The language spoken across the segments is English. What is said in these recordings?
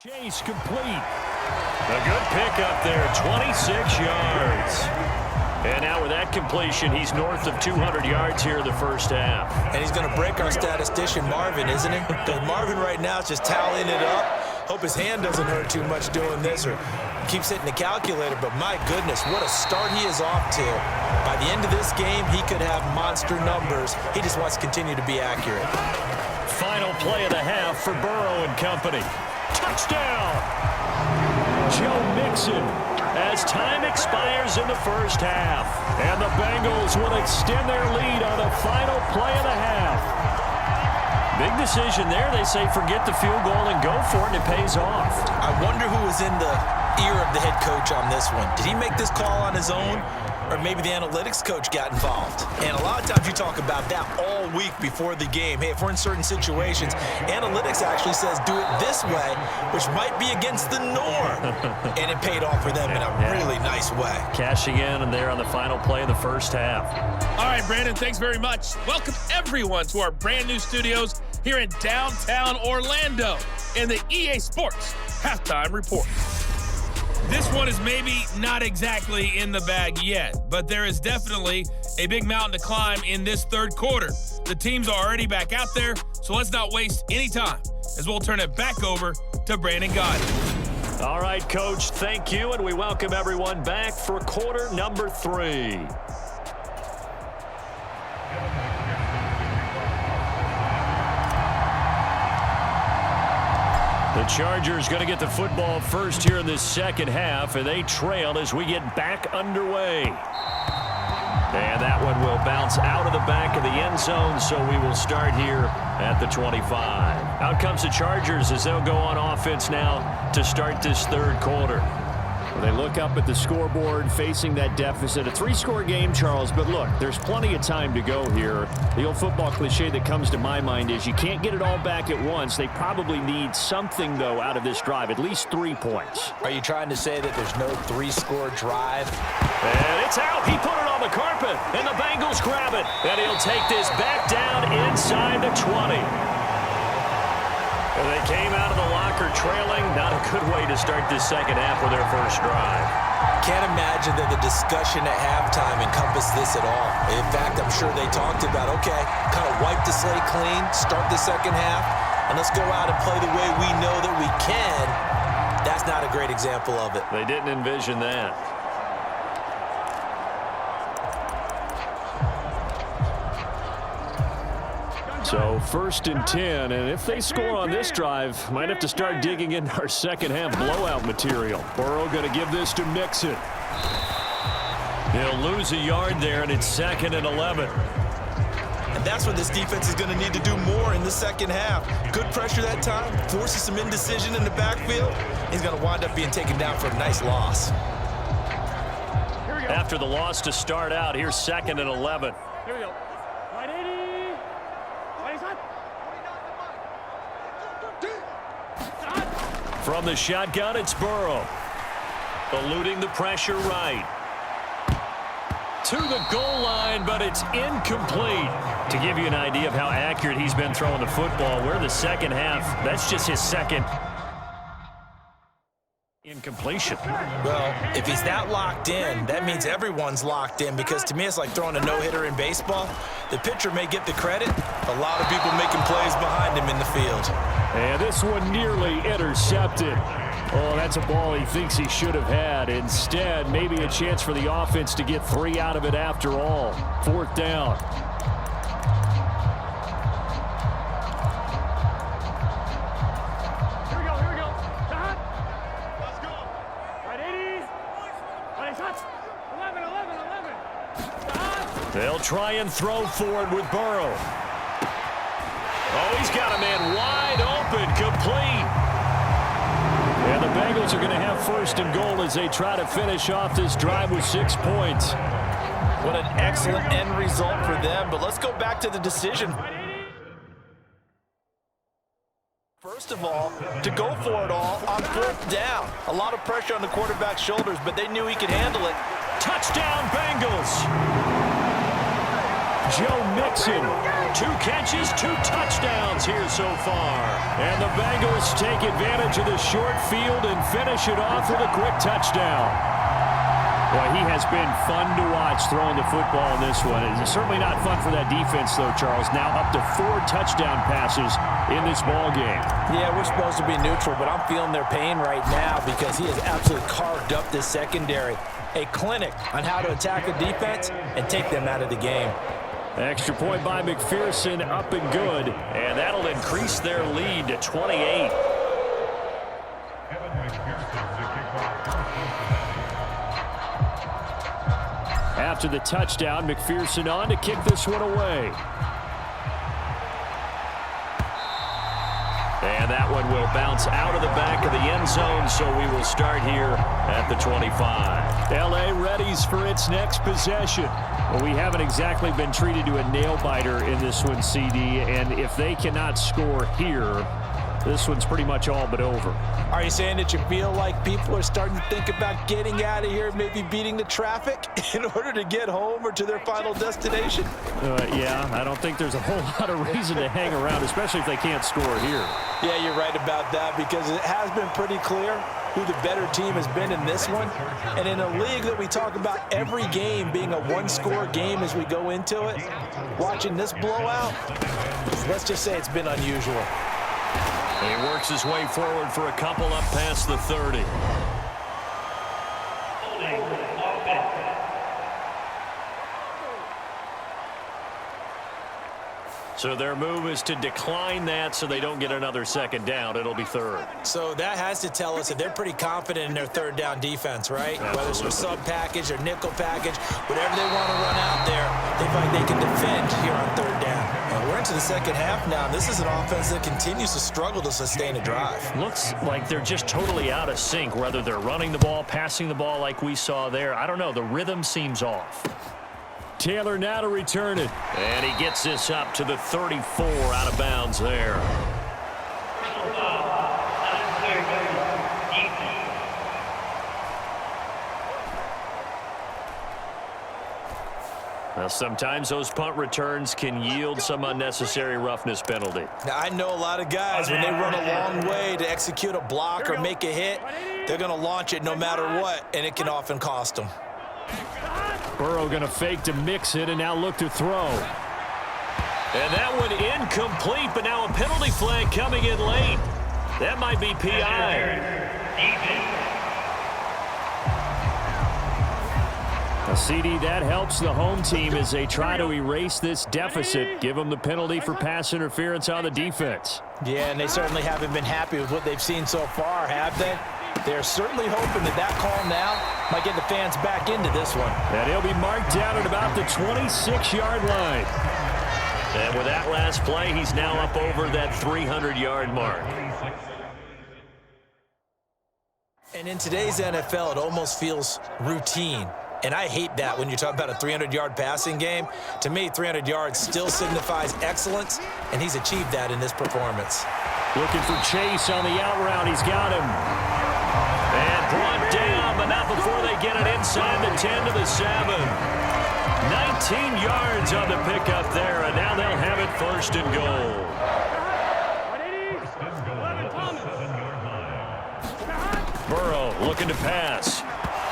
Chase complete. A good pickup there, 26 yards. And now with that completion, he's north of 200 yards here in the first half. And he's going to break our statistician Marvin, isn't he? Because Marvin right now is just tallying it up. Hope his hand doesn't hurt too much doing this or keeps hitting the calculator. But my goodness, what a start he is off to. By the end of this game, he could have monster numbers. He just wants to continue to be accurate. Final play of the half for Burrow and company. Touchdown! Joe Mixon as time expires in the first half. And the Bengals will extend their lead on the final play of the half. Big decision there. They say forget the field goal and go for it, and it pays off. I wonder who was in the ear of the head coach on this one. Did he make this call on his own? Or maybe the analytics coach got involved. And a lot of times you talk about that all week before the game. Hey, if we're in certain situations, analytics actually says do it this way, which might be against the norm. And it paid off for them in a really nice way. Cashing in and there on the final play of the first half. All right, Brandon, thanks very much. Welcome everyone to our brand new studios here in downtown Orlando in the EA Sports Halftime Report. This one is maybe not exactly in the bag yet, but there is definitely a big mountain to climb in this third quarter. The teams are already back out there, so let's not waste any time as we'll turn it back over to Brandon Gaudin. All right, Coach, thank you, and we welcome everyone back for quarter number 3. The Chargers going to get the football first here in this second half, and they trail as we get back underway. And that one will bounce out of the back of the end zone, so we will start here at the 25. Out comes the Chargers as they'll go on offense now to start this third quarter. Well, they look up at the scoreboard facing that deficit. A 3-score game, Charles, but look, there's plenty of time to go here. The old football cliche that comes to my mind is you can't get it all back at once. They probably need something, though, out of this drive, at least 3 points. Are you trying to say that there's no 3-score drive? And it's out. He put it on the carpet, and the Bengals grab it. And he'll take this back down inside the 20. And they came out of the locker trailing. Not a good way to start this second half with their first drive. Can't imagine that the discussion at halftime encompassed this at all. In fact, I'm sure they talked about, okay, kind of wipe the slate clean, start the second half, and let's go out and play the way we know that we can. That's not a great example of it. They didn't envision that. So 1st and 10, and if they score on this drive, might have to start digging into our second half blowout material. Burrow going to give this to Mixon. He'll lose a yard there, and it's 2nd and 11. And that's what this defense is going to need to do more in the second half. Good pressure that time, forces some indecision in the backfield. He's going to wind up being taken down for a nice loss. After the loss to start out, here's 2nd and 11. Here we go. Right 80. From the shotgun, it's Burrow. Eluding the pressure right. To the goal line, but it's incomplete. To give you an idea of how accurate he's been throwing the football, we're the second half. That's just his second incompletion. Well, if he's that locked in, that means everyone's locked in, because to me it's like throwing a no-hitter in baseball. The pitcher may get the credit. A lot of people making plays behind him in the field. And this one nearly intercepted. Oh, that's a ball he thinks he should have had. Instead, maybe a chance for the offense to get 3 out of it after all. 4th down. Here we go. Let's go. Right 80. Right touch. 11. They'll try and throw forward with Burrow. Oh, he's got a man wide open, complete. And the Bengals are going to have 1st and goal as they try to finish off this drive with 6 points. What an excellent end result for them. But let's go back to the decision. First of all, to go for it all on 4th down. A lot of pressure on the quarterback's shoulders, but they knew he could handle it. Touchdown, Bengals. Joe Mixon. 2 catches, 2 touchdowns here so far. And the Bengals take advantage of the short field and finish it off with a quick touchdown. Well, he has been fun to watch throwing the football in this one. It's certainly not fun for that defense, though, Charles. Now up to 4 touchdown passes in this ball game. Yeah, we're supposed to be neutral, but I'm feeling their pain right now because he has absolutely carved up this secondary. A clinic on how to attack a defense and take them out of the game. Extra point by McPherson, up and good. And that'll increase their lead to 28. After the touchdown, McPherson on to kick this one away. And that one will bounce out of the back of the end zone, so we will start here at the 25. L.A. readies for its next possession. Well, we haven't exactly been treated to a nail-biter in this one, CD, and if they cannot score here, this one's pretty much all but over. Are you saying that you feel like people are starting to think about getting out of here, maybe beating the traffic in order to get home or to their final destination? Yeah, I don't think there's a whole lot of reason to hang around, especially if they can't score here. Yeah, you're right about that because it has been pretty clear who the better team has been in this one. And in a league that we talk about every game being a one-score game as we go into it, watching this blowout, let's just say it's been unusual. He works his way forward for a couple up past the 30. So their move is to decline that so they don't get another second down. It'll be third. So that has to tell us that they're pretty confident in their third down defense, right? Absolutely. Whether it's a sub package or nickel package, whatever they want to run out there, they feel like they can defend here on third down. Well, we're into the second half now. This is an offense that continues to struggle to sustain a drive. Looks like they're just totally out of sync, whether they're running the ball, passing the ball like we saw there. I don't know. The rhythm seems off. Taylor now to return it. And he gets this up to the 34 out of bounds there. Now, sometimes those punt returns can yield some unnecessary roughness penalty. Now, I know a lot of guys, when they run a long way to execute a block or make a hit, they're going to launch it no matter what, and it can often cost them. Burrow going to fake to mix it and now look to throw. And that one incomplete, but now a penalty flag coming in late. That might be PI. A CD, that helps the home team as they try to erase this deficit, give them the penalty for pass interference on the defense. Yeah, and they certainly haven't been happy with what they've seen so far, have they? They're certainly hoping that that call now might get the fans back into this one. And he'll be marked down at about the 26-yard line. And with that last play, he's now up over that 300-yard mark. And in today's NFL, it almost feels routine. And I hate that when you're talking about a 300-yard passing game. To me, 300 yards still signifies excellence, and he's achieved that in this performance. Looking for Chase on the out route. He's got him. And brought down, but not before they get it inside the 10 to the 7. 19 yards on the pickup there, and now they'll have it first and goal. Burrow looking to pass.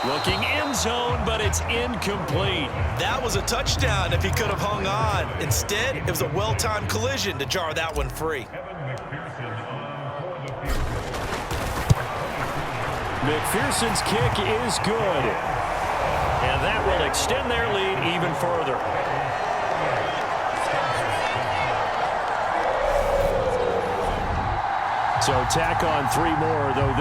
Looking end zone, but it's incomplete. That was a touchdown if he could have hung on. Instead, it was a well-timed collision to jar that one free. McPherson's kick is good. And that will extend their lead even further. So tack on 3 more, though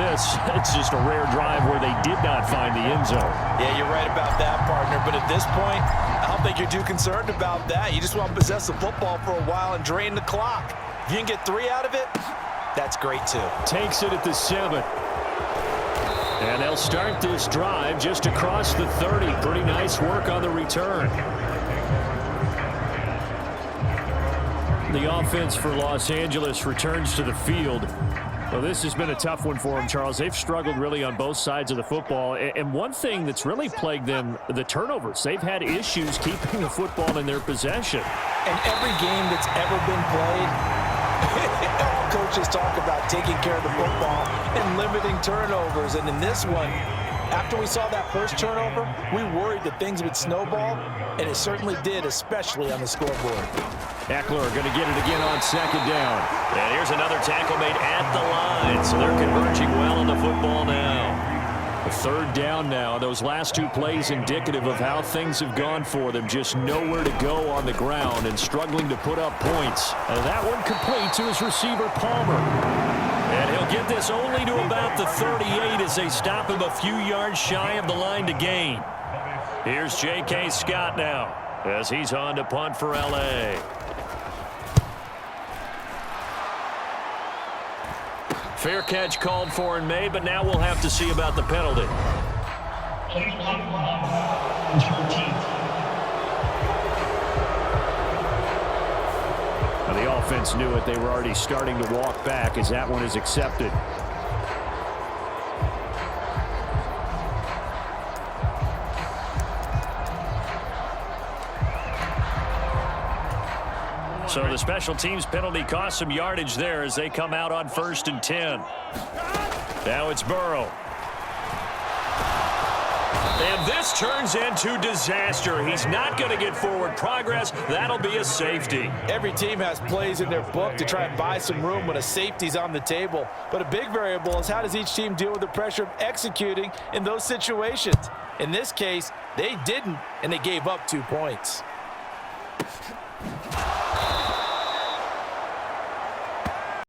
it's just a rare drive where they did not find the end zone. Yeah, you're right about that, partner. But at this point, I don't think you're too concerned about that. You just want to possess the football for a while and drain the clock. If you can get 3 out of it, that's great, too. Takes it at the 7. And they'll start this drive just across the 30. Pretty nice work on the return. The offense for Los Angeles returns to the field. Well, this has been a tough one for them, Charles. They've struggled really on both sides of the football. And one thing that's really plagued them, the turnovers. They've had issues keeping the football in their possession. And every game that's ever been played, all coaches talk about taking care of the football and limiting turnovers. And in this one, after we saw that first turnover, we worried that things would snowball, and it certainly did, especially on the scoreboard. Eckler going to get it again on second down. And here's another tackle made at the line, so they're converging well on the football now. A third down now. Those last two plays indicative of how things have gone for them. Just nowhere to go on the ground and struggling to put up points. And that one complete to his receiver, Palmer. And he'll get this only to about the 38 as they stop him a few yards shy of the line to gain. Here's J.K. Scott now as he's on to punt for L.A. Fair catch called for and made, but now we'll have to see about the penalty. Now the offense knew it. They were already starting to walk back as that one is accepted. So the special teams penalty cost some yardage there as they come out on 1st and 10. Now it's Burrow. And this turns into disaster. He's not going to get forward progress. That'll be a safety. Every team has plays in their book to try and buy some room when a safety's on the table. But a big variable is how does each team deal with the pressure of executing in those situations. In this case, they didn't, and they gave up 2 points.